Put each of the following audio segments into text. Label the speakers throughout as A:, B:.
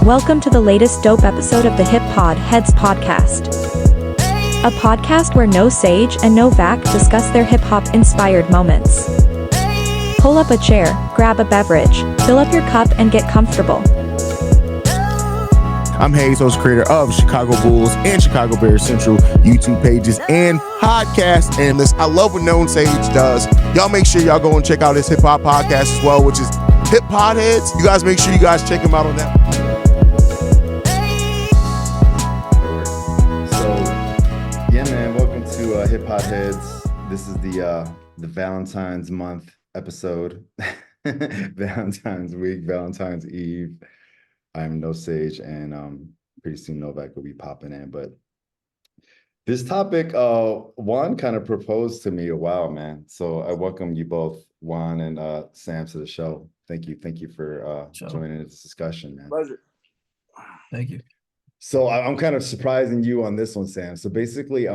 A: Welcome to the latest dope episode of the HipPodHedz podcast. A podcast where no sage and no vac discuss their hip-hop inspired moments. Pull up a chair, grab a beverage, fill up your cup and get comfortable.
B: I'm Hayes, host creator of Chicago Bulls and Chicago Bears Central YouTube pages and podcasts. And listen, I love what Known Sage does. Y'all make sure y'all go and check out his hip hop podcast as well, which is HipPodHedz. You guys make sure you guys check him out on that.
C: HipPodHedz. This is the Valentine's month episode. Valentine's week, Valentine's Eve. I'm No Sage, and pretty soon Novak will be popping in. But this topic, Juan kind of proposed to me a while, man. So I welcome you both, Juan and Sam, to the show. Thank you for joining this discussion, man.
D: Pleasure.
E: Thank you.
C: So I'm kind of surprising you on this one, Sam. So basically,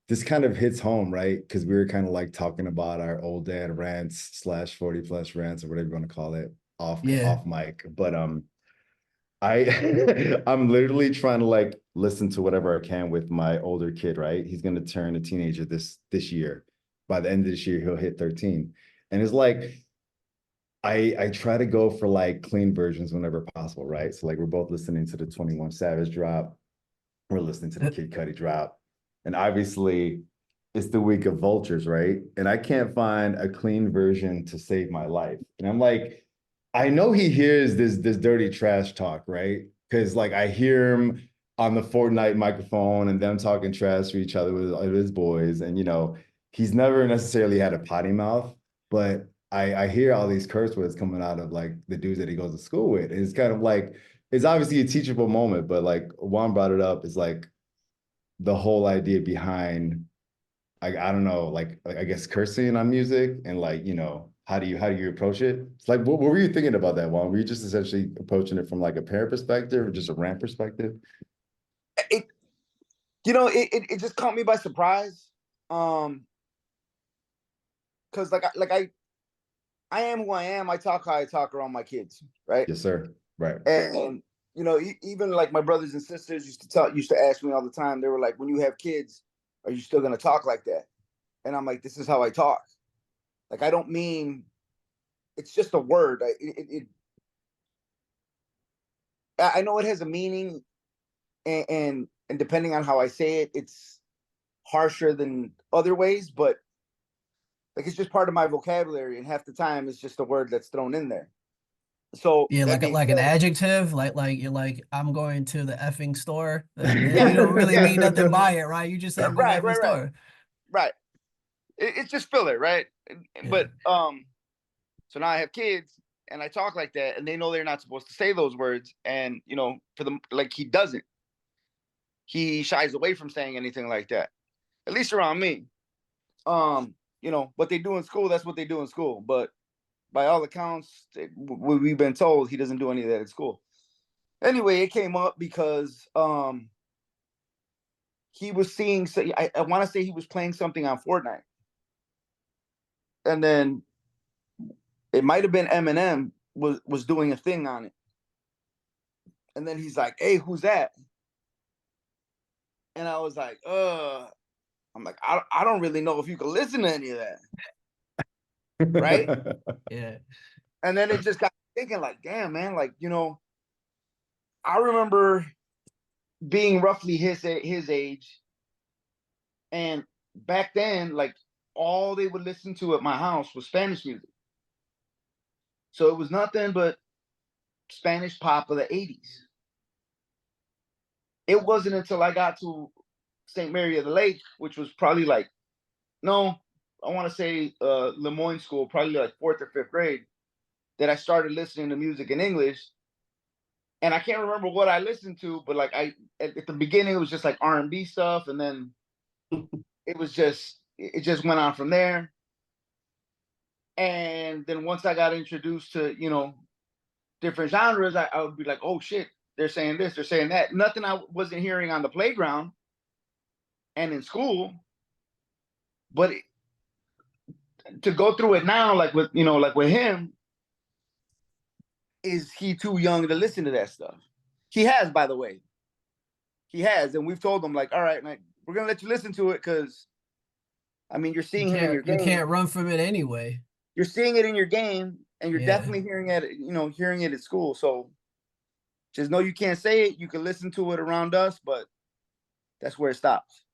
C: this kind of hits home, right? Because we were kind of like talking about our old dad rants / 40 plus rants or whatever you want to call it off mic. But I'm literally trying to like listen to whatever I can with my older kid, right? He's gonna turn a teenager this year. By the end of this year, he'll hit 13. And it's like I try to go for like clean versions whenever possible, right? So like we're both listening to the 21 Savage drop, we're listening to the Kid Cudi drop. And obviously, it's the week of vultures, right? And I can't find a clean version to save my life. And I'm like, I know he hears this dirty trash talk, right? Because like I hear him on the Fortnite microphone and them talking trash to each other with his boys. And, you know, he's never necessarily had a potty mouth, but I hear all these curse words coming out of like the dudes that he goes to school with. And it's kind of like, it's obviously a teachable moment, but like Juan brought it up, is like, the whole idea behind, I don't know, like I guess cursing on music and like, you know, how do you approach it? It's like, what were you thinking about that, Juan? Were you just essentially approaching it from like a parent perspective or just a rant perspective?
D: It just caught me by surprise. Because I am who I am. I talk how I talk around my kids, right?
C: Yes, sir. Right.
D: And you know, even like my brothers and sisters used to ask me all the time. They were like, when you have kids, are you still going to talk like that? And I'm like, this is how I talk. Like, I don't mean, it's just a word. I know it has a meaning, and depending on how I say it, it's harsher than other ways, but like, it's just part of my vocabulary. And half the time it's just a word that's thrown in there. So
E: yeah, like an adjective, like you're like, I'm going to the effing store. You don't really mean nothing by it, right? You just said
D: right.
E: store.
D: Right. It's just filler, right? Yeah. But so now I have kids and I talk like that, and they know they're not supposed to say those words. And you know, for them, like he doesn't. He shies away from saying anything like that, at least around me. You know, what they do in school, that's what they do in school, but by all accounts, we've been told he doesn't do any of that at school. Anyway, it came up because he was seeing, I want to say he was playing something on Fortnite. And then it might have been Eminem was doing a thing on it. And then he's like, hey, who's that? And I was like, I'm like, I don't really know if you can listen to any of that. Right?
E: Yeah.
D: And then it just got thinking like, damn, man, like, you know, I remember being roughly his age. And back then, like, all they would listen to at my house was Spanish music. So it was nothing but Spanish pop of the 80s. It wasn't until I got to St. Mary of the Lake, which was probably like, I want to say Lemoyne School, probably like 4th or 5th grade, that I started listening to music in English. And I can't remember what I listened to, but like at the beginning, it was just like R&B stuff. And then it just went on from there. And then once I got introduced to, you know, different genres, I would be like, oh shit, they're saying this, they're saying that. Nothing I wasn't hearing on the playground and in school, but to go through it now, like with him, is he too young to listen to that stuff? He has, by the way. He has, and we've told him like, all right, like, we're gonna let you listen to it because, I mean, you're seeing him in your
E: You
D: game.
E: can't run from it anyway.
D: You're seeing it in your game, and you're
E: Yeah.
D: definitely hearing it at school. So just know you can't say it. You can listen to it around us, but that's where it stops.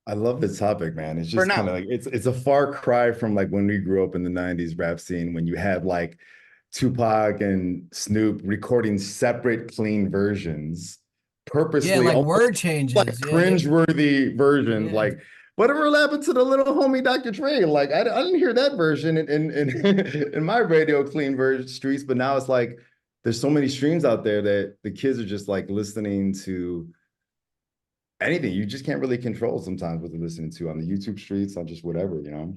C: I love this topic, man. It's
D: For
C: just
D: now.
C: kind of like it's a far cry from like when we grew up in the 90s rap scene, when you had like Tupac and Snoop recording separate clean versions purposely,
E: Yeah, like
C: almost
E: word changes.
C: like
E: Yeah,
C: cringeworthy versions.
E: Yeah.
C: Like, whatever happened to the little homie Dr. Dre? Like, I didn't hear that version in my radio clean version streets, but now it's like there's so many streams out there that the kids are just like listening to anything. You just can't really control sometimes what they're listening to on the YouTube streets, on just whatever, you know.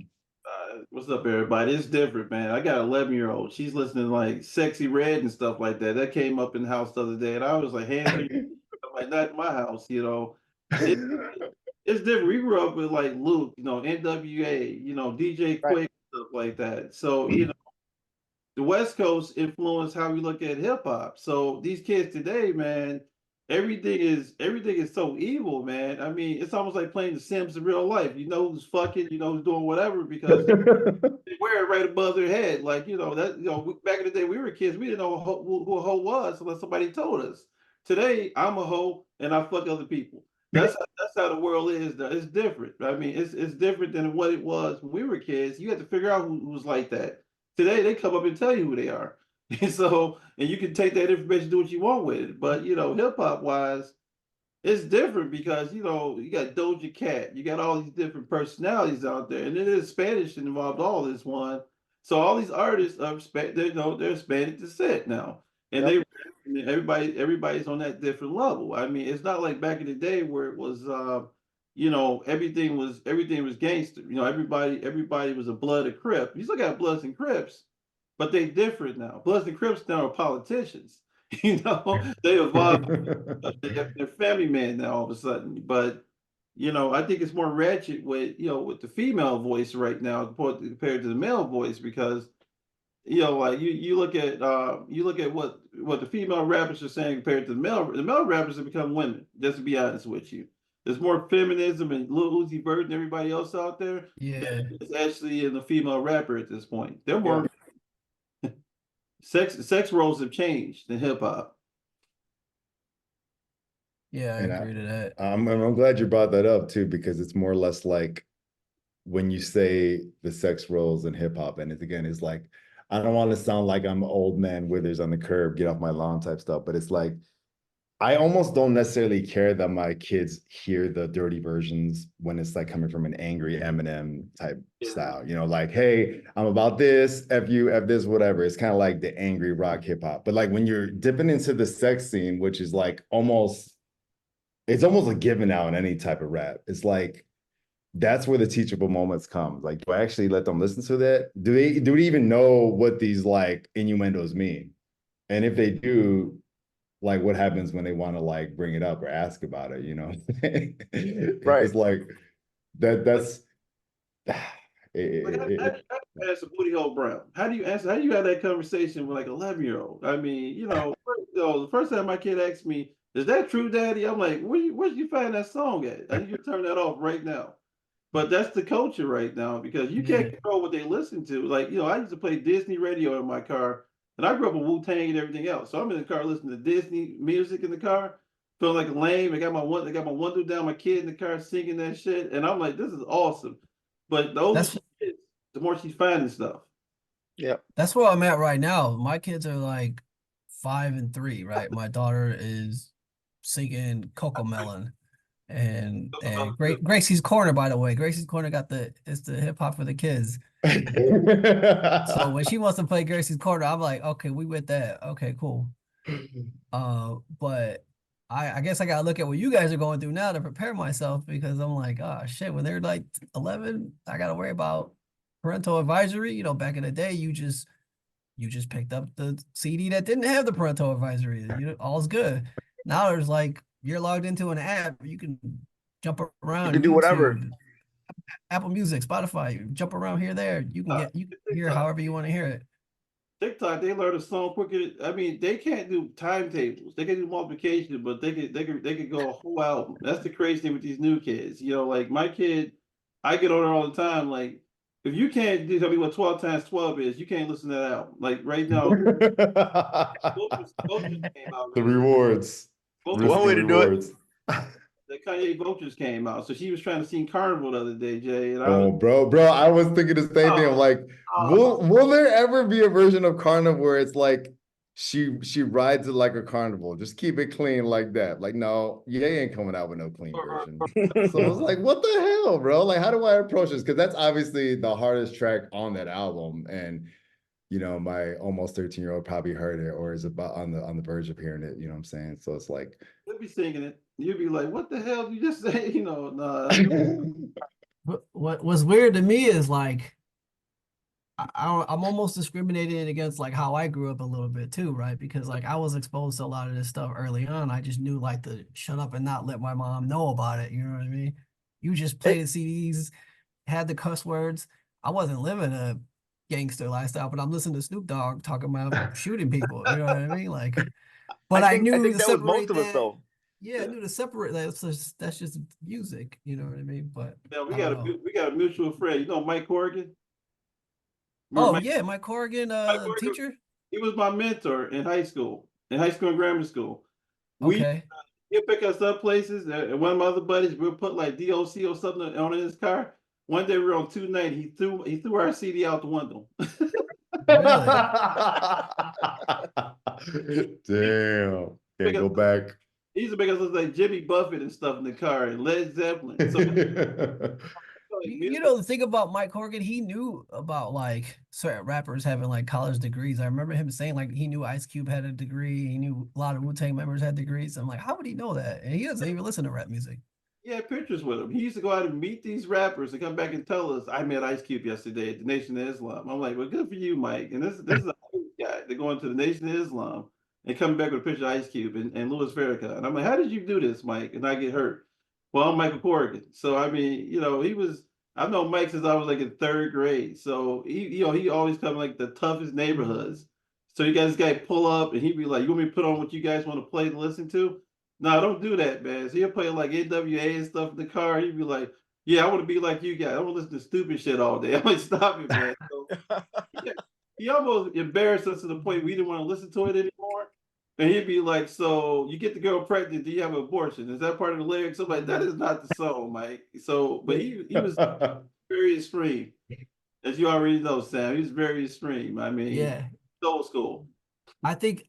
F: What's up, everybody? It's different, man. I got an 11-year-old. She's listening to like Sexy Red and stuff like that. That came up in the house the other day, and I was like, "Hey, I'm like, not in my house," you know. It's different. We grew up with like Luke, you know, NWA, you know, DJ Quick, stuff like that. So, you know, the West Coast influenced how we look at hip hop. So these kids today, man, everything is so evil, man. I mean, it's almost like playing The Sims in real life. You know who's fucking, you know who's doing whatever because they wear it right above their head. Like, you know, that, you know, back in the day we were kids, we didn't know who a hoe was unless somebody told us. Today, I'm a hoe and I fuck other people. That's how the world is. It's different. I mean, it's different than what it was when we were kids. You had to figure out who was like that. Today, they come up and tell you who they are. And so, and you can take that information, do what you want with it. But, you know, hip hop wise, it's different because, you know, you got Doja Cat, you got all these different personalities out there, and it is Spanish involved all this one. So all these artists are, they're Hispanic descent now, and everybody's on that different level. I mean, it's not like back in the day where it was, you know, everything was gangster. You know, everybody was a Blood or Crip. You still got Bloods and Crips, but they different now. Bloods and Crips now are politicians. You know, they evolved. They're family man now all of a sudden. But you know, I think it's more ratchet with the female voice right now compared to the male voice because you know, like you look at what the female rappers are saying compared to the male rappers have become women. Just to be honest with you, there's more feminism and Lil Uzi Vert and everybody else out there.
E: Yeah.
F: It's actually in the female rapper at this point. They're more sex roles have changed in hip hop.
E: Yeah, I agree to that.
C: I'm glad you brought that up too, because it's more or less like when you say the sex roles in hip hop, and it's like, I don't want to sound like I'm old man Withers on the curb, get off my lawn type stuff, but it's like, I almost don't necessarily care that my kids hear the dirty versions when it's like coming from an angry Eminem type style, you know, like, hey, I'm about this, F you, F this, whatever. It's kind of like the angry rock hip hop. But like when you're dipping into the sex scene, which is like it's almost a given now in any type of rap. It's like, that's where the teachable moments come. Like, do I actually let them listen to that? Do they even know what these like innuendos mean? And if they do, like what happens when they want to like bring it up or ask about it, you know?
D: Right.
C: It's like that's
F: Answer Booty Hole Brown. How do you have that conversation with like 11-year-old? I mean, you know, the first time my kid asked me, "Is that true, Daddy?" I'm like, where did you find that song at? I need you to turn that off right now. But that's the culture right now because you can't control what they listen to. Like, you know, I used to play Disney radio in my car. And I grew up with Wu-Tang and everything else. So I'm in the car listening to Disney music in the car, feeling like a lame. I got my window down, my kid in the car singing that shit. And I'm like, this is awesome. But the older she gets, the more she's finding stuff.
D: Yeah.
E: That's where I'm at right now. My kids are like 5 and 3, right? My daughter is singing Coco Melon. And Gracie's Corner, by the way. Gracie's Corner it's the hip hop for the kids. So when she wants to play Gracie's Corner, I'm like, okay, we with that. Okay, cool. But I guess I gotta look at what you guys are going through now to prepare myself because I'm like, oh shit, when they're like 11, I gotta worry about parental advisory. You know, back in the day, you just picked up the CD that didn't have the parental advisory. You know, all's good. Now there's like you're logged into an app, you can jump around.
D: You can do whatever.
E: Apple Music, Spotify, jump around here, there. You can hear however you want to hear it.
F: TikTok, they learn a song quicker. I mean, they can't do timetables. They can do multiplication, but they could go a whole album. That's the crazy thing with these new kids. Like my kid, I get on her all the time. Like, if you can't tell me what 12 times 12 is, you can't listen to that album. Like right now, Vultures came out
C: The
F: recently.
C: rewards.
F: Vultures,
D: One
C: Risky
D: way to do it.
C: rewards.
F: the Kanye Vultures came out. So she was trying to sing Carnival the other day, Jay. And I
C: Oh,
F: was,
C: bro, I was thinking the same thing. I'm like, will there ever be a version of Carnival where it's like she rides it like a carnival? Just keep it clean like that. Like, no, Ye ain't coming out with no clean version. So I was like, what the hell, bro? Like, how do I approach this? Because that's obviously the hardest track on that album. And my almost 13-year-old probably heard it or is about on the verge of hearing it. You know what I'm saying? So it's like
F: you'll be singing it. You'll be like, what the hell did you just say? Nah.
E: What's weird to me is like I'm almost discriminated against like how I grew up a little bit too, right? Because like I was exposed to a lot of this stuff early on. I just knew like to shut up and not let my mom know about it. You know what I mean? You just play the CDs, had the cuss words. I wasn't living a gangster lifestyle, but I'm listening to Snoop Dogg talking about shooting people. You know what I mean? Like, but I
D: I
E: knew
D: think
E: to
D: that was most
E: separate
D: of us
E: that.
D: though.
E: Yeah, I knew to separate that. That's just music. You know what I mean? But
F: Yeah,
E: I don't know.
F: we got a mutual friend. Mike Corrigan. Remember
E: Oh
F: Mike?
E: yeah, Mike Corrigan,
F: Mike Corrigan.
E: teacher.
F: He was my mentor in high school, and grammar school. We
E: Okay.
F: He'd pick us up places, and one of my other buddies would put like DOC or something on in his car. One day we were on 290. He threw our CD out the window.
E: Really?
C: damn. Can't go
F: Because
C: back.
F: he used to make us look like Jimmy Buffett and stuff in the car and Led Zeppelin. So like
E: You
F: music.
E: know the thing about Mike Corrigan, he knew about like certain rappers having like college degrees. I remember him saying like he knew Ice Cube had a degree. He knew a lot of Wu-Tang members had degrees. I'm like, how would he know that? And he doesn't even listen to rap music.
F: He had pictures with him. He used to go out and meet these rappers and come back and tell us, I met Ice Cube yesterday at the Nation of Islam. I'm like, well, good for you, Mike. And this is a guy. They're going to the Nation of Islam and coming back with a picture of Ice Cube and Louis Farrakhan. And I'm like, how did you do this, Mike? And I get hurt. Well, I'm Michael Corrigan. So I mean, I've known Mike since I was like in third grade. So he always come like the toughest neighborhoods. So you guys pull up and he'd be like, you want me to put on what you guys want to play to listen to? No, don't do that, man. So he'll play like NWA and stuff in the car. He'd be like, yeah, I want to be like you guys. I want to listen to stupid shit all day. I'm like, stop it, man. So he almost embarrassed us to the point we didn't want to listen to it anymore. And he'd be like, so you get the girl pregnant, do you have an abortion? Is that part of the lyrics? I'm like, that is not the song, Mike. So, but he was very extreme. As you already know, Sam, he was very extreme. I mean,
E: Yeah.
F: old school.
E: I think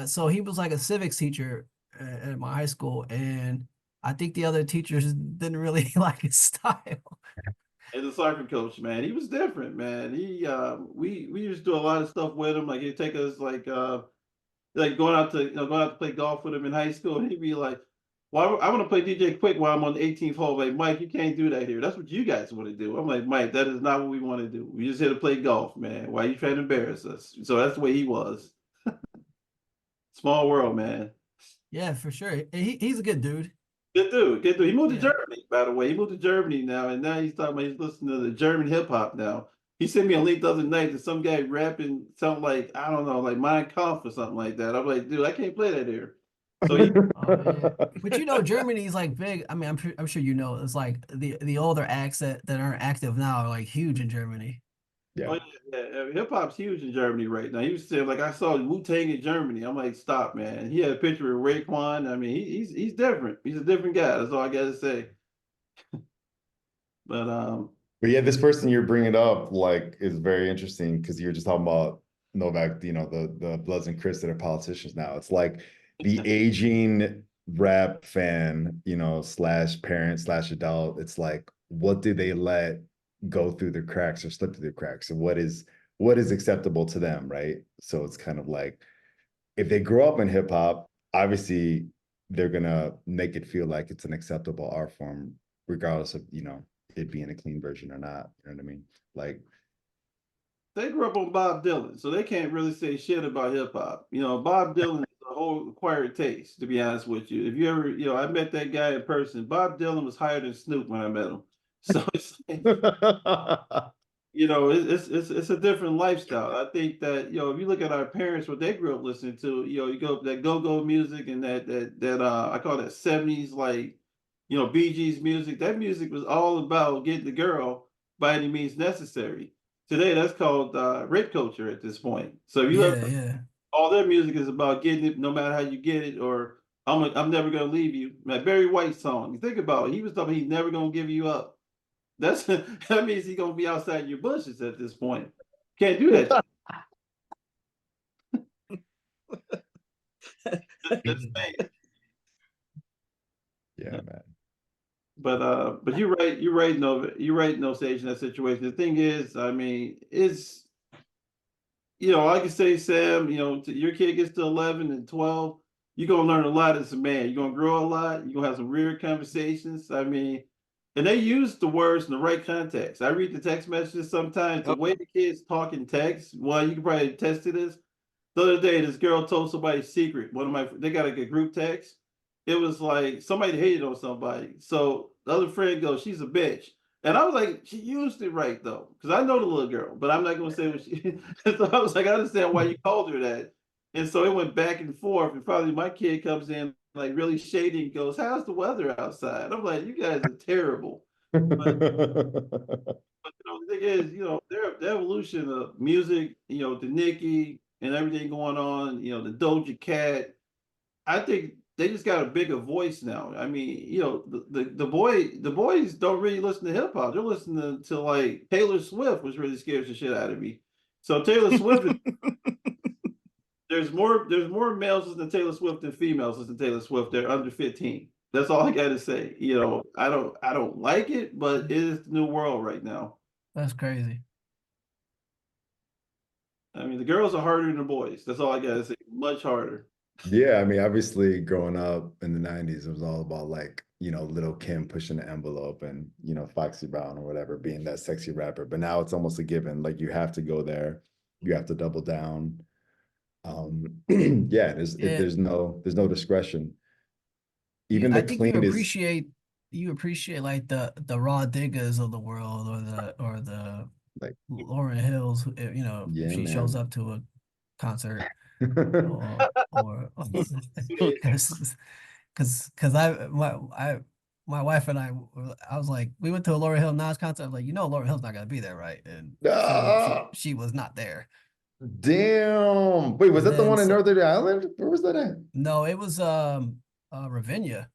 E: so he was like a civics teacher at my high school, and I think the other teachers didn't really like his style.
F: As a soccer coach, man, he was different, man. We used to do a lot of stuff with him. Like he'd take us like going out to play golf with him in high school. And he'd be like, "Well, I want to play DJ Quick while I'm on the 18th hole." Like, Mike, you can't do that here. That's what you guys want to do. I'm like, Mike, that is not what we want to do. We just here to play golf, man. Why are you trying to embarrass us? So that's the way he was. Small world, man.
E: Yeah, for sure. He's a good dude.
F: Good dude, good dude. He moved to
E: Yeah.
F: Germany, by the way. He moved to Germany now, and now he's talking about he's listening to the German hip hop now. He sent me a link the other night to some guy rapping something like, I don't know, like Mein Kampf or something like that. I'm like, dude, I can't play that here. So he,
E: Oh, yeah. But Germany's like big. I mean, I'm sure you know. It's like the older acts that aren't active now are like huge in Germany.
F: oh yeah, hip hop's huge in Germany right now. He was saying like I saw Wu-Tang in Germany. I'm like, stop, man. He had a picture of Raekwon. I mean, he's different. He's a different guy. That's all I got to say. But
C: But yeah, this person you're bringing up like is very interesting because you're just talking about Novak, the Bloods and Crips that are politicians now. It's like the aging rap fan, slash parent slash adult. It's like, what do they let go through the cracks or slip through the cracks? And what is acceptable to them, right? So it's kind of like if they grow up in hip hop, obviously they're gonna make it feel like it's an acceptable art form, regardless of it being a clean version or not. You know what I mean? Like
F: they grew up on Bob Dylan, so they can't really say shit about hip hop. Bob Dylan is a whole acquired taste, to be honest with you. If you ever, I met that guy in person. Bob Dylan was higher than Snoop when I met him. So it's like, you know, it's a different lifestyle. I think that, you know, if you look at our parents, what they grew up listening to, you know, you go that go-go music and that I call that 70s, like, you know, Bee Gees music. That music was all about getting the girl by any means necessary. Today that's called rape culture at this point. So if you look,
E: Yeah, yeah.
F: all their music is about getting it no matter how you get it, or I'm never gonna leave you. That Barry White song. You think about it, he was talking he's never gonna give you up. That's that means he's gonna be outside your bushes at this point. Can't do that. That's fake.
C: Yeah, man.
F: But you're right. You're right. No, you're right. No stage in that situation. The thing is, I mean, it's, you know, like I say, Sam, you know, your kid gets to 11 and 12, you're gonna learn a lot as a man. You're gonna grow a lot. You're gonna have some weird conversations. I mean, and they use the words in the right context. I read the text messages sometimes. The way the kids talk in text, well, you can probably attest to this. The other day, this girl told somebody secret. One of my they got like a group text. It was like somebody hated on somebody. So the other friend goes, "She's a bitch." And I was like, she used it right though, because I know the little girl, but I'm not gonna say what she. So I was like, I understand why you called her that. And so it went back and forth. And probably my kid comes in like really shady and goes, "How's the weather outside?" I'm like, "You guys are terrible." But you know, the thing is, you know, the evolution of music, you know, the Nicki and everything going on, you know, the Doja Cat. I think they just got a bigger voice now. I mean, you know, the boys don't really listen to hip hop. They're listening to like Taylor Swift, which really scares the shit out of me. So Taylor Swift is, there's more males listening to Taylor Swift than females listening to Taylor Swift. They're under 15. That's all I gotta say. You know, I don't like it, but it is the new world right now.
E: That's crazy.
F: I mean, the girls are harder than the boys. That's all I gotta say. Much harder.
C: Yeah, I mean, obviously growing up in the 90s, it was all about like, you know, Little Kim pushing the envelope and, you know, Foxy Brown or whatever being that sexy rapper. But now it's almost a given. Like you have to go there, you have to double down. Yeah,
E: Yeah,
C: there's no discretion. Even
E: I
C: the
E: think
C: cleanest,
E: you appreciate like the raw diggers of the world or the
C: like,
E: Lauren Hills, you know, if
C: yeah,
E: she shows
C: man.
E: up to a concert or because my wife and I was like, we went to a Lauryn Hill Nas concert. I was like, you know, Lauryn Hill's not gonna be there, right? And
C: Ah,
E: she was not there.
C: damn. Wait, was
E: And
C: that the
E: then
C: one in
E: so
C: Northern Ireland? Where was that at?
E: no, it was Ravinia.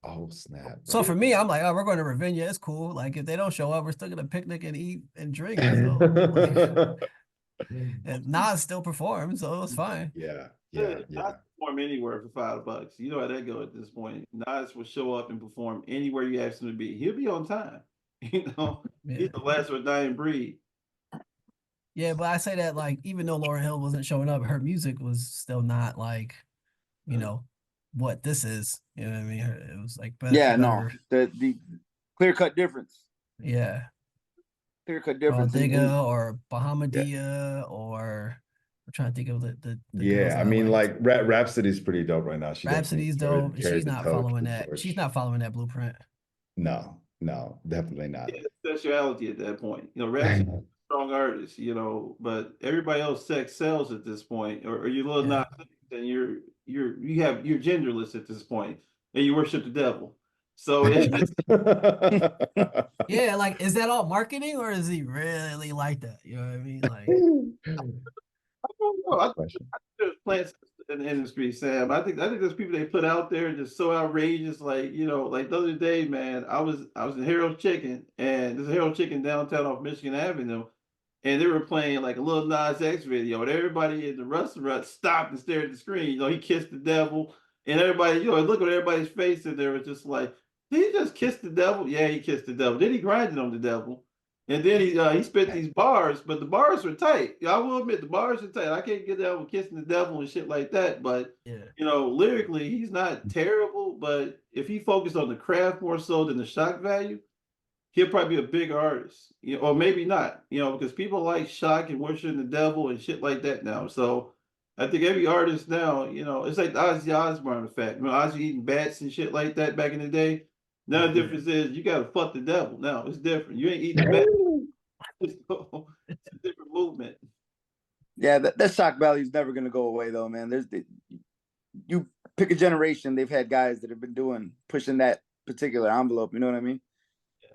C: Oh, snap,
E: So for
C: bro.
E: me, I'm like, oh, we're going to Ravinia. It's cool. Like if they don't show up, we're still gonna picnic and eat and drink. So like, and Nas still performed, so it was fine.
C: Yeah, yeah,
F: Nas
C: yeah.
F: perform anywhere for $5. You know how that go at this point. Nas will show up and perform anywhere you ask him to be. He'll be on time. You know,
E: Yeah.
F: he's the last of a dying breed.
E: Yeah, but I say that like even though Lauryn Hill wasn't showing up, her music was still not like, you know, what this is. You know what I mean? It was like
D: Yeah, no,
E: better.
D: the clear cut difference.
E: Yeah.
D: Clear cut
E: Raw
D: difference.
E: Digga or
C: Yeah.
E: Bahamadia or I'm trying to think of the girls
C: Yeah,
E: that
C: I
E: I
C: mean,
E: liked.
C: like Rhapsody's pretty dope right now. She definitely
E: Rhapsodies though,
C: carried the torch.
E: she's not following that blueprint.
C: No, no, definitely not.
F: Yeah, sexuality at that point. You know, Rhapsody is a strong artist, you know, but everybody else sex sells at this point, or you little
E: Yeah.
F: not, and you're genderless at this point, and you worship the devil. So it's
E: Yeah, like is that all marketing or is he really like that? You know what I mean? Like,
F: I don't know. I think
C: Question.
F: there's plants in the industry, Sam. I think there's people they put out there just so outrageous. Like, you know, like the other day, man, I was in Harold Chicken, and there's a Harold Chicken downtown off Michigan Avenue, and they were playing like a little Nas X video, and everybody in the restaurant stopped and stared at the screen. You know, he kissed the devil, and everybody, you know, look at everybody's face, and they were just like, "Did he just kiss the devil?" Yeah, he kissed the devil. Then he grinded on the devil. And then he spit these bars, but the bars were tight. I will admit the bars are tight. I can't get down with kissing the devil and shit like that. But
E: yeah.
F: you know, lyrically, he's not terrible. But if he focused on the craft more so than the shock value, he'll probably be a big artist. You know, or maybe not. You know, because people like shock and worshiping the devil and shit like that now. So I think every artist now, you know, it's like the Ozzy Osbourne effect. You know, Ozzy eating bats and shit like that back in the day. Now the difference is you gotta fuck the devil. Now it's different. You ain't eating bats.
D: Yeah, that shock value is never gonna go away though, man. You pick a generation, they've had guys that have been pushing that particular envelope. You know what I mean?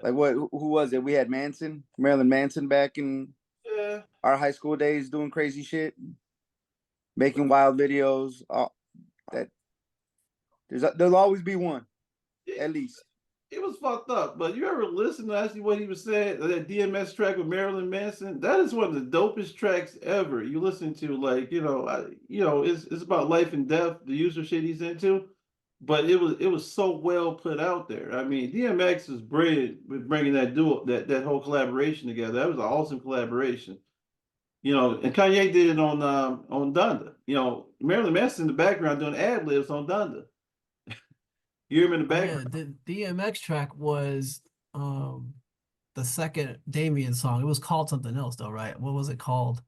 D: Like who was it? We had Marilyn Manson back in
F: Yeah.
D: our high school days, doing crazy shit, making wild videos. That there'll always be one, at least.
F: It was fucked up, but you ever listen to actually what he was saying? That DMX track with Marilyn Manson, that is one of the dopest tracks ever. You listen to, like, it's about life and death, the user shit he's into, but it was so well put out there. I mean, DMX is brilliant with bringing that whole collaboration together. That was an awesome collaboration. And Kanye did it on Donda. Marilyn Manson in the background doing ad libs on Donda. You hear him in the
E: Yeah,
F: background.
E: the DMX track was the second Damien song. It was called something else though, right? What was it called?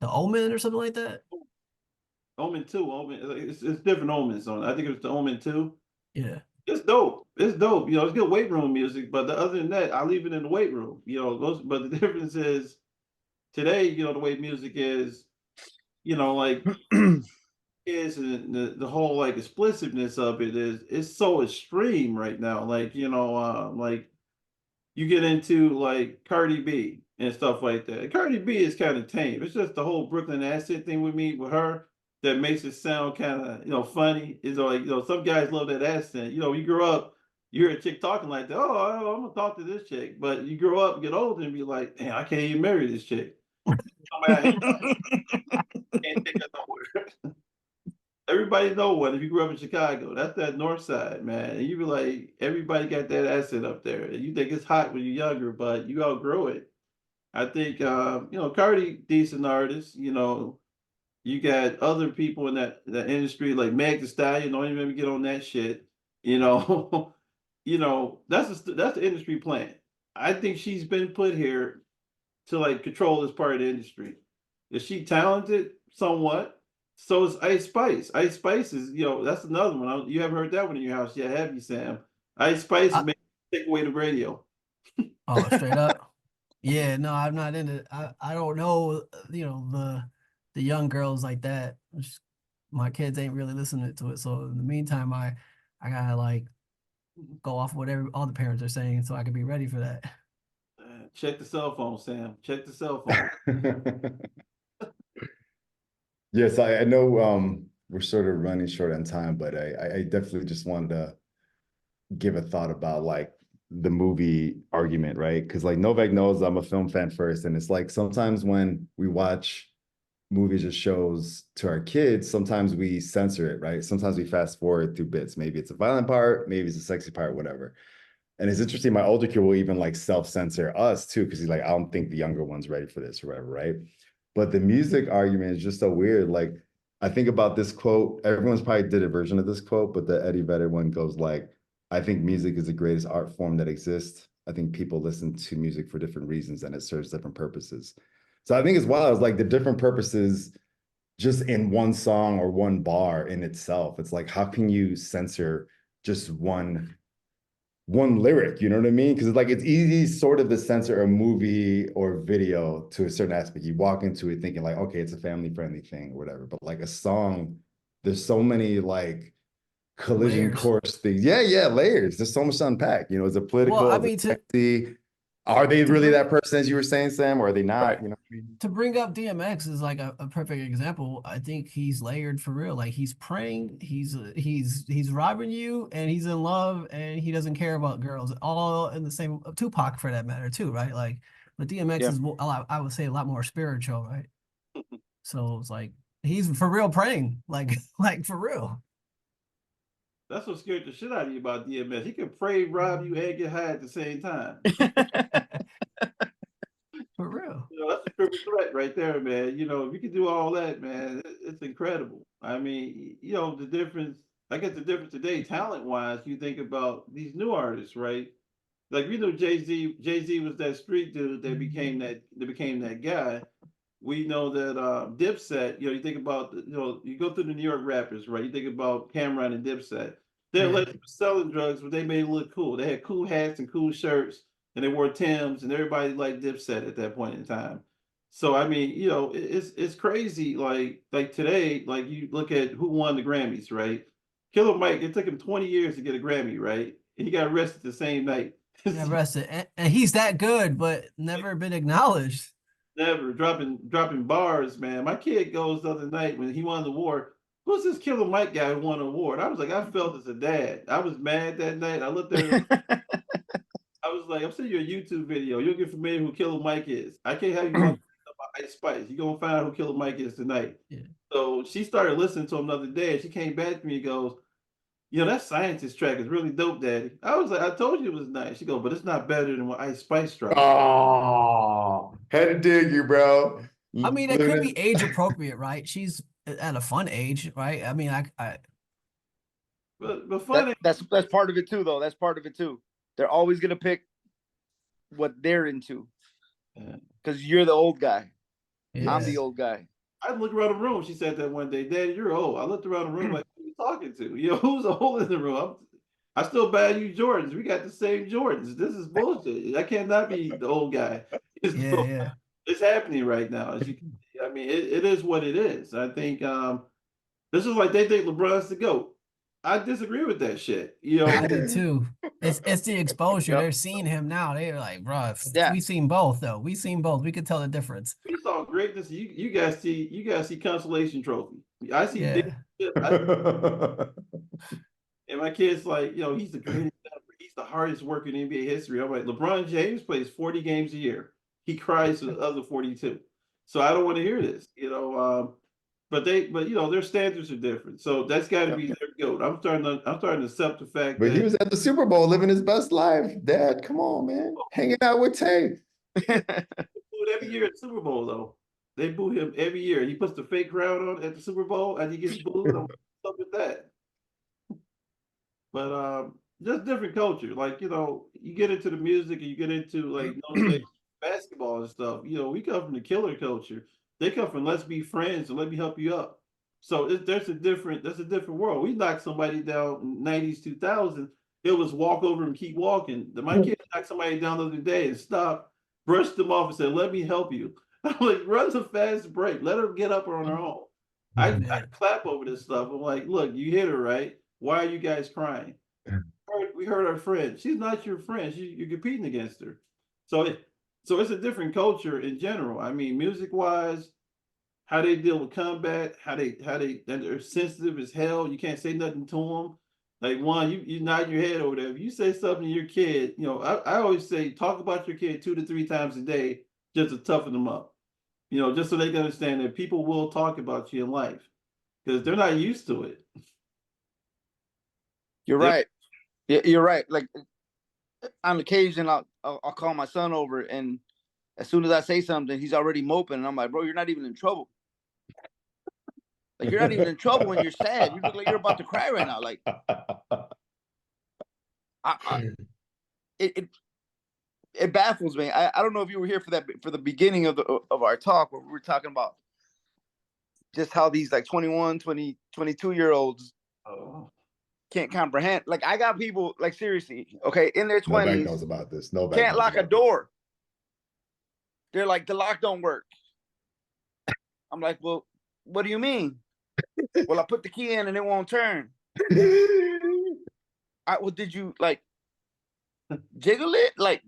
E: The Omen or something like that?
F: Omen 2, it's different omens on it. I think it was the Omen 2.
E: Yeah.
F: It's dope. It's dope. It's good weight room music, but other than that, I leave it in the weight room. But the difference is today, the way music is, like is the whole like explicitness of it is so extreme right now. Like, like you get into like Cardi B and stuff like that. Cardi B is kind of tame. It's just the whole Brooklyn accent thing with her that makes it sound kind of funny. Is like some guys love that accent. You grow up, you hear a chick talking like that. Oh, I'm gonna talk to this chick, but you grow up, get older, and be like, damn, I can't even marry this chick. I can't take her nowhere. Everybody know one. If you grew up in Chicago, that's that north side, man. And you be like, everybody got that accent up there. And you think it's hot when you're younger, but you outgrow it. I think Cardi, decent artist. You got other people in that industry like Meg Thee Stallion. Don't even get on that shit. You know, that's the industry plan. I think she's been put here to like control this part of the industry. Is she talented? Somewhat. So is Ice Spice. Ice Spice is, that's another one. You haven't heard that one in your house yet, have you, Sam? Ice Spice is making take away the radio.
E: Oh, straight up. Yeah, no, I'm not into it. I don't know, the young girls like that. My kids ain't really listening to it. So in the meantime, I gotta like go off whatever all the parents are saying so I can be ready for that.
F: Check the cell phone, Sam. Check the cell phone.
C: Yes, I know we're sort of running short on time, but I definitely just wanted to give a thought about like the movie argument, right? Because like Novak knows I'm a film fan first, and it's like sometimes when we watch movies or shows to our kids, sometimes we censor it, right? Sometimes we fast forward through bits. Maybe it's a violent part, maybe it's a sexy part, whatever. And it's interesting, my older kid will even like self-censor us too, because he's like, I don't think the younger one's ready for this or whatever, right? But the music argument is just so weird. Like, I think about this quote, everyone's probably did a version of this quote, but the Eddie Vedder one goes like, I think music is the greatest art form that exists. I think people listen to music for different reasons and it serves different purposes. So I think as well as like the different purposes just in one song or one bar in itself. It's like, how can you censor just one lyric, you know what I mean? Because it's like it's easy sort of to censor a movie or video to a certain aspect. You walk into it thinking like, okay, it's a family-friendly thing or whatever. But like a song, there's so many like collision
E: Layers.
C: course things. Yeah, layers. There's so much to unpack. Is it political?
E: Well, I
C: Is
E: mean,
C: it sexy? Are they really that person as you were saying, Sam, or are they not?
D: Right.
C: You know what I mean?
E: to bring up DMX is like a perfect example. I think he's layered for real. Like he's praying, he's robbing you, and he's in love, and he doesn't care about girls. All in the same Tupac for that matter too, right? Like, but DMX
D: Yeah.
E: is a lot, I would say a lot more spiritual, right? So it's like he's for real praying, like for real.
F: That's what scared the shit out of you about DMS. He can pray, rob you, and get high at the same time.
E: For real.
F: That's a triple threat right there, man. If you can do all that, man, it's incredible. I mean, the difference, I guess the difference today, talent-wise, you think about these new artists, right? Like we know Jay-Z was that street dude that became that guy. We know that Dipset, you think about, you go through the New York rappers, right? You think about Cameron and Dipset. They're like selling drugs, but they made it look cool. They had cool hats and cool shirts, and they wore Timbs, and everybody liked Dipset at that point in time. So I mean, it's crazy. Like today, like you look at who won the Grammys, right? Killer Mike. It took him 20 years to get a Grammy, right? And he got arrested the same night.
E: Yeah, arrested, and he's that good, but never been acknowledged.
F: Never dropping bars, man. My kid goes the other night when he won the award. Who's this Killer Mike guy who won an award? I was like, I felt as a dad. I was mad that night. I looked at her. I was like, I'm sending you a YouTube video. You'll get familiar who Killer Mike is. I can't have you talking about Ice Spice. You're gonna find out who Killer Mike is tonight.
E: Yeah.
F: So she started listening to him the other day, and she came back to me and goes, that scientist track is really dope, Daddy. I was like, I told you it was nice. She goes, but it's not better than what Ice Spice dropped.
C: Oh, had to dig you, bro.
E: I mean, it could be age appropriate, right? She's at a fun age, right? I mean,
F: but funny.
D: That's part of it too, though. That's part of it too. They're always gonna pick what they're into, because you're the old guy.
E: yes.
D: I'm the old guy.
F: I looked around the room. She said that one day, Daddy, you're old. I looked around the room like, who are you talking to? Who's old in the room? I still value Jordans. We got the same Jordans. This is bullshit. I cannot be the old guy. It's happening right now. As you can see. I mean, it is what it is. I think this is like they think LeBron's the GOAT. I disagree with that shit.
E: I do too. It's the exposure. Yep. They're seeing him now. They're like, bro, we seen both though. We seen both. We could tell the difference.
F: We saw greatness. You guys see consolation trophy. I see and my kid's like, he's the greatest ever. He's the hardest worker in NBA history. I'm like, LeBron James plays 40 games a year. He cries for the other 42. So I don't want to hear this, But their standards are different. So that's got to be their GOAT. I'm starting to accept the fact
C: that he was at the Super Bowl living his best life. Dad, come on, man. Hanging out with Tay.
F: Every year at the Super Bowl, though. They boo him every year. He puts the fake crown on at the Super Bowl and he gets booed. I'm up with that. But just different culture. Like, you get into the music and you get into like basketball and stuff. We come from the killer culture. They come from let's be friends and let me help you up. So that's a different world. We knocked somebody down in 90s, 2000. It was walk over and keep walking. My kid knocked somebody down the other day and stopped, brushed them off and said, let me help you. I'm like, run a fast break. Let her get up on her own. I clap over this stuff. I'm like, look, you hit her, right? Why are you guys crying? We heard our friend. She's not your friend. You're competing against her. So it's a different culture in general. I mean, music-wise, how they deal with combat, how they're sensitive as hell. You can't say nothing to them. Like, Juan, you nod your head over there. If you say something to your kid, I always say talk about your kid 2 to 3 times a day just to toughen them up. Just so they can understand that people will talk about you in life because they're not used to it.
D: You're right. Yeah, you're right. Like on occasion, I'll call my son over, and as soon as I say something, he's already moping, and I'm like, bro, you're not even in trouble. Like, you're not even in trouble when you're sad. You look like you're about to cry right now. Like, it baffles me. I don't know if you were here for the beginning of our talk where we were talking about just how these like 21, 20, 22-year-olds can't comprehend. Like, I got people, like, seriously, okay, in their 20s.
C: Nobody knows about this. Nobody
D: can't lock a door. They're like, the lock don't work. I'm like, well, what do you mean? Well, I put the key in and it won't turn. Well, did you like jiggle it? Like,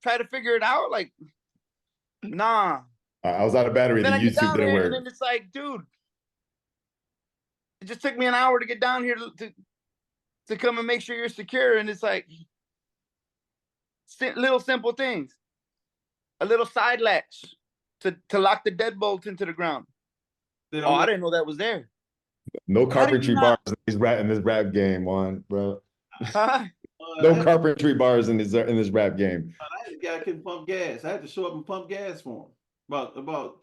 D: try to figure it out? Like, nah.
C: I was out of battery. The YouTube didn't work.
D: And then it's like, dude, it just took me an hour to get down here to come and make sure you're secure. And it's like little simple things. A little side latch to lock the deadbolt into the ground. I didn't know that was there.
C: No carpentry bars in this rap game, Juan, bro. No carpentry bars in this rap game.
F: That guy couldn't pump gas. I had to show up and pump gas for him. About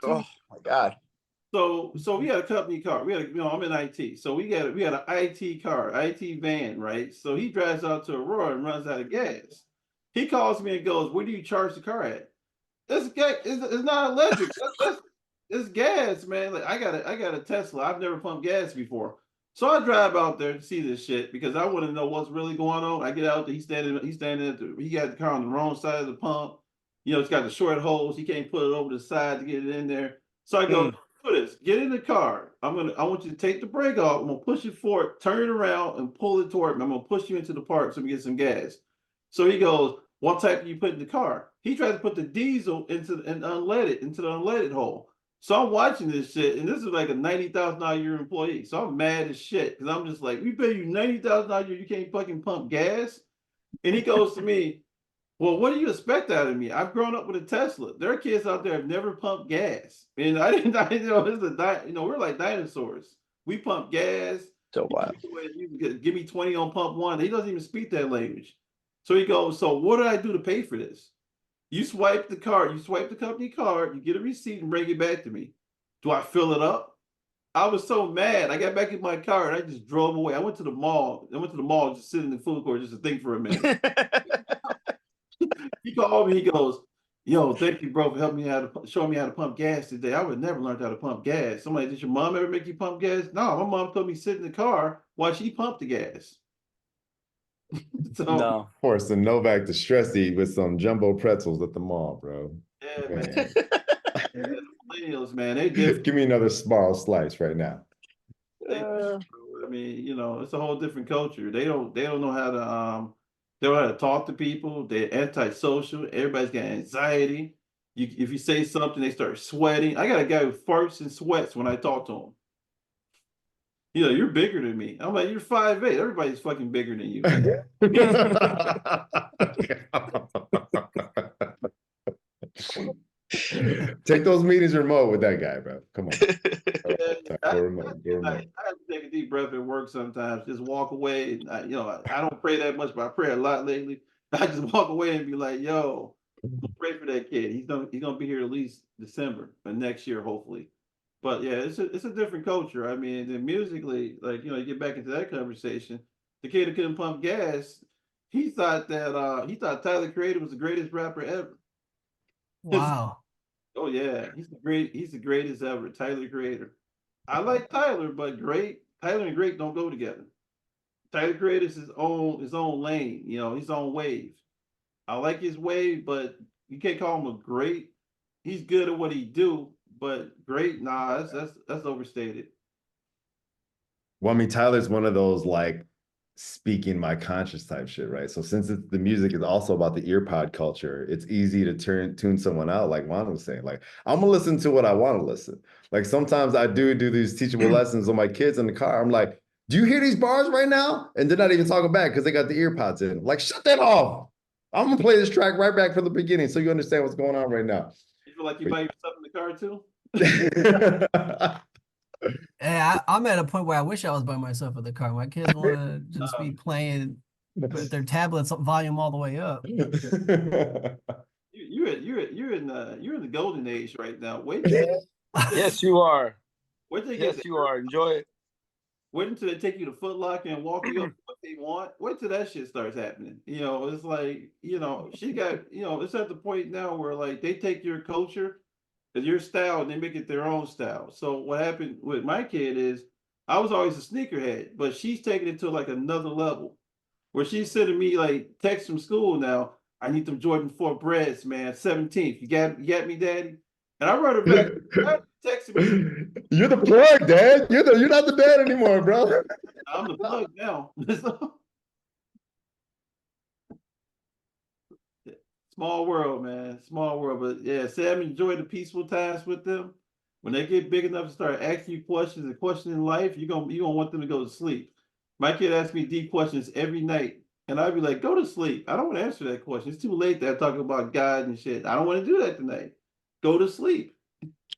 D: oh my God.
F: So we had a company car. I'm in IT. So we had an IT car, IT van, right? So he drives out to Aurora and runs out of gas. He calls me and goes, "Where do you charge the car at?" This guy is not electric. It's gas, man. Like, I got a Tesla. I've never pumped gas before. So I drive out there to see this shit because I want to know what's really going on. I get out there, he got the car on the wrong side of the pump. it's got the short holes. He can't put it over the side to get it in there. So I go, do this. Get in the car. I want you to take the brake off. I'm gonna push it forward, turn it around, and pull it toward me. I'm gonna push you into the park so we get some gas. So he goes, what type do you put in the car? He tries to put the diesel into the unleaded hole. So I'm watching this shit, and this is like a $90,000 a year employee. So I'm mad as shit because I'm just like, we pay you $90,000 a year, you can't fucking pump gas. And he goes to me, well, what do you expect out of me? I've grown up with a Tesla. There are kids out there have never pumped gas, and I didn't. We're like dinosaurs. We pump gas.
D: So wild.
F: You can give me 20 on pump one. He doesn't even speak that language. So he goes, so what did I do to pay for this? You swipe the card, you swipe the company card, you get a receipt and bring it back to me. Do I fill it up? I was so mad. I got back in my car and I just drove away. I went to the mall. Just sit in the food court just to think for a minute. He called me, he goes, yo, thank you, bro, for helping me showing me how to pump gas today. I would never learn how to pump gas. Somebody, did your mom ever make you pump gas? No, my mom told me sit in the car while she pumped the gas. So,
D: No.
C: Of course, the Novak the stress eat with some jumbo pretzels at the mall, bro.
F: yeah, man. Yeah, millennials, man, they different.
C: Give me another small slice right now.
F: I mean, it's a whole different culture. They don't know how to they don't know how to talk to people. They're antisocial. Everybody's got anxiety. If you say something, they start sweating. I got a guy who farts and sweats when I talk to him. You're bigger than me. I'm like, you're 5'8". Everybody's fucking bigger than you.
C: Take those meetings remote with that guy, bro. Come on.
F: I have to take a deep breath at work sometimes. Just walk away. I don't pray that much, but I pray a lot lately. I just walk away and be like, yo, pray for that kid. He's gonna be here at least December of next year, hopefully. But yeah, it's a different culture. I mean, then musically, like, you get back into that conversation. The kid who couldn't pump gas, he thought Tyler Creator was the greatest rapper ever.
E: Wow.
F: Oh yeah, he's the greatest ever, Tyler Creator. I like Tyler, but Tyler and great don't go together. Tyler Creator is his own lane, his own wave. I like his wave, but you can't call him a great. He's good at what he do, but great, nah, that's overstated.
C: Well, I mean, Tyler's one of those like speaking my conscience type shit, right? So since the music is also about the ear pod culture, it's easy to tune someone out, like Juan was saying. Like, I'm gonna listen to what I want to listen. Like sometimes I do these teachable lessons on my kids in the car. I'm like, do you hear these bars right now? And they're not even talking back because they got the ear pods in. Like, shut that off. I'm gonna play this track right back from the beginning so you understand what's going on right now.
F: You feel like you by yourself in the car too?
E: Hey, I'm at a point where I wish I was by myself in the car. My kids want to just be playing with their tablets volume all the way up.
F: You're in the golden age right now. Wait.
D: Yes, you are.
F: Yes,
D: you are. Enjoy it.
F: Wait until they take you to Foot Locker and walk you up to what they want. Wait till that shit starts happening. It's like, she got, it's at the point now where like they take your culture, your style, and they make it their own style. So what happened with my kid is I was always a sneakerhead, but she's taking it to like another level where she's sending me like texts from school now. I need them Jordan 4 breads, man. 17th. You got me, Daddy? And I wrote her back. Texting me.
C: You're the plug, Dad. You're not the dad anymore, bro.
F: I'm the plug now. Small world, man. Small world. But yeah, Sam, enjoy the peaceful times with them. When they get big enough to start asking you questions and questioning life, you're gonna want them to go to sleep. My kid asks me deep questions every night, and I'd be like, go to sleep. I don't want to answer that question. It's too late to talk about God and shit. I don't want to do that tonight. Go to sleep.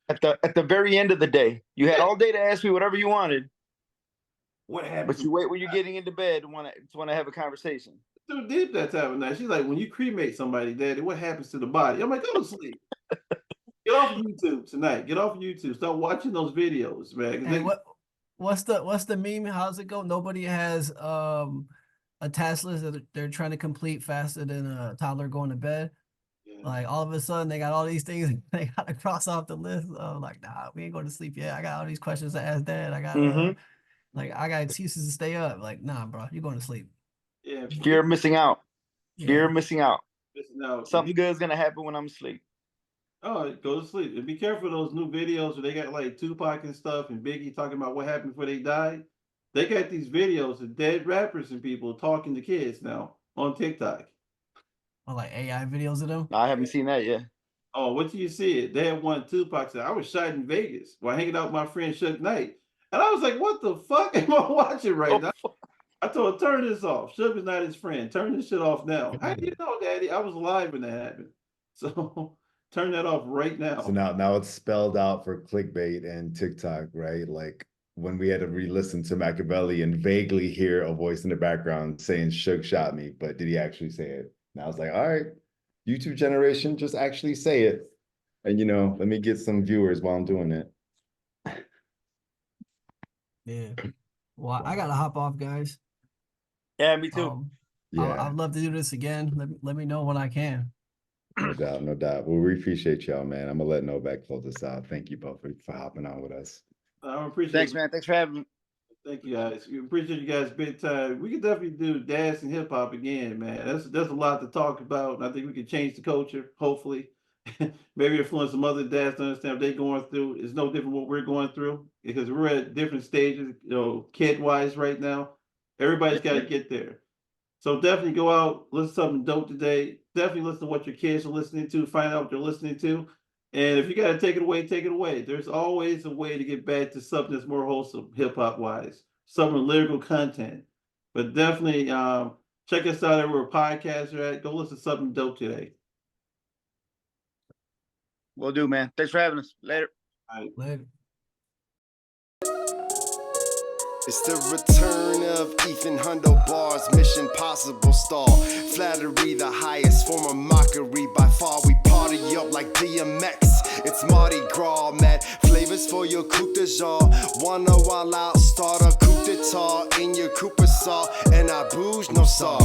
D: At the very end of the day, you had all day to ask me whatever you wanted.
F: What happened?
D: But you wait when you're getting into bed to want to have a conversation.
F: Too deep that time of night. She's like, when you cremate somebody, Daddy, what happens to the body? I'm like, go to sleep. Get off YouTube tonight. Get off YouTube. Start watching those videos, man.
E: Hey, what's the meme? How's it go? Nobody has a task list that they're trying to complete faster than a toddler going to bed. Like all of a sudden they got all these things they gotta cross off the list. I'm like, nah, we ain't going to sleep yet. I got all these questions to ask Dad. I got I got excuses to stay up. Like, nah, bro, you're going to sleep.
F: Yeah,
D: fear of missing out.
E: Yeah.
D: Fear of missing out.
F: Now,
D: Something good's gonna happen when I'm asleep.
F: oh, go to sleep. And be careful of those new videos where they got like Tupac and stuff and Biggie talking about what happened before they died. They got these videos of dead rappers and people talking to kids now on TikTok.
E: Or like AI videos of them.
D: No, I haven't seen that yet.
F: Oh, what do you see it? They had one Tupac said, I was shot in Vegas while hanging out with my friend Suge Knight. And I was like, what the fuck am I watching right now? I told her, turn this off. Suge is not his friend. Turn this shit off now. How do you know, Daddy? I was alive when that happened. So turn that off right now.
C: So now it's spelled out for clickbait and TikTok, right? Like when we had to re-listen to Machiavelli and vaguely hear a voice in the background saying Suge shot me, but did he actually say it? And I was like, all right, YouTube generation, just actually say it. And let me get some viewers while I'm doing it.
E: Yeah. Well, I gotta hop off, guys.
D: Yeah, me too.
E: I'd love to do this again. Let me know when I can.
C: No doubt, no doubt. Well, we appreciate y'all, man. I'm gonna let Novak close this out. Thank you both for hopping on with us.
F: I appreciate
D: Thanks, man. Thanks for having me.
F: Thank you, guys. We appreciate you guys big time. We could definitely do dance and hip hop again, man. That's a lot to talk about. And I think we can change the culture, hopefully. Maybe influence some other dads to understand what they're going through. It's no different what we're going through because we're at different stages, kid-wise right now. Everybody's got to get there. So definitely go out, listen to something dope today. Definitely listen to what your kids are listening to, find out what they're listening to. And if you got to take it away, take it away. There's always a way to get back to something that's more wholesome, hip-hop wise, some lyrical content. But definitely check us out everywhere podcasts are at. Go listen to something dope today.
D: Will do, man. Thanks for having us. Later.
F: All right.
E: Later.
G: It's the return of Ethan Hundo Bars, Mission Possible star. Flattery, the highest form of mockery. By far, we party up like DMX. It's Mardi Gras, mad flavors for your coupe de jour. Wanna wild out, start a coupe d'etat in your Cooper saw. And I bouge, no saw.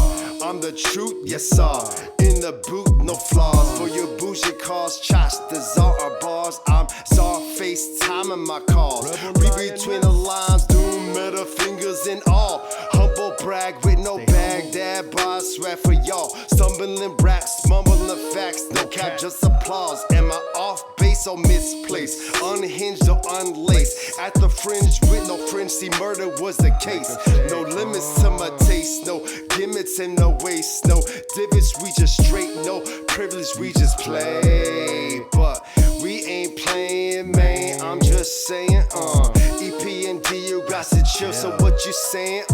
G: I'm the truth, yes sir. In the boot, no flaws. For your bougie cars, chosh, the czar are bars. I'm czar face time in my calls. Read between the lines, doom middle fingers in all. Humble brag with no bag, dad bars, sweat for y'all. Stumbling raps, mumbling facts, no cap, just applause. Am I off base or misplaced? Unhinged or unlaced? At the fringe with no fringe, see murder was the case. No limits to my taste, no gimmicks in the waist, no divots, we just straight, no privilege, we just play. But we ain't playing, man, I'm just saying, EP and D, you got to chill, so what you saying,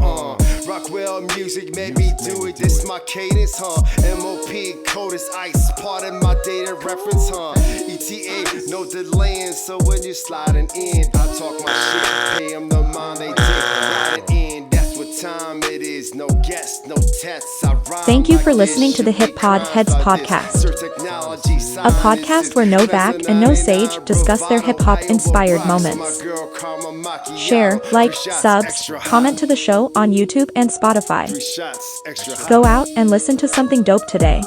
G: Rockwell music made me do it, this my cadence, MOP, cold as ice, part of my data reference, ETA, no delaying, so when you sliding in, I talk my shit, pay them the mind they take, riding in, that's what time it is, no guess, no tests, I rhyme.
A: Thank you for listening to the HipPodHedz podcast, a podcast where no Vac and no Sage discuss their hip-hop inspired moments. Share, like, subs, comment to the show on YouTube and Spotify. Go out and listen to something dope today.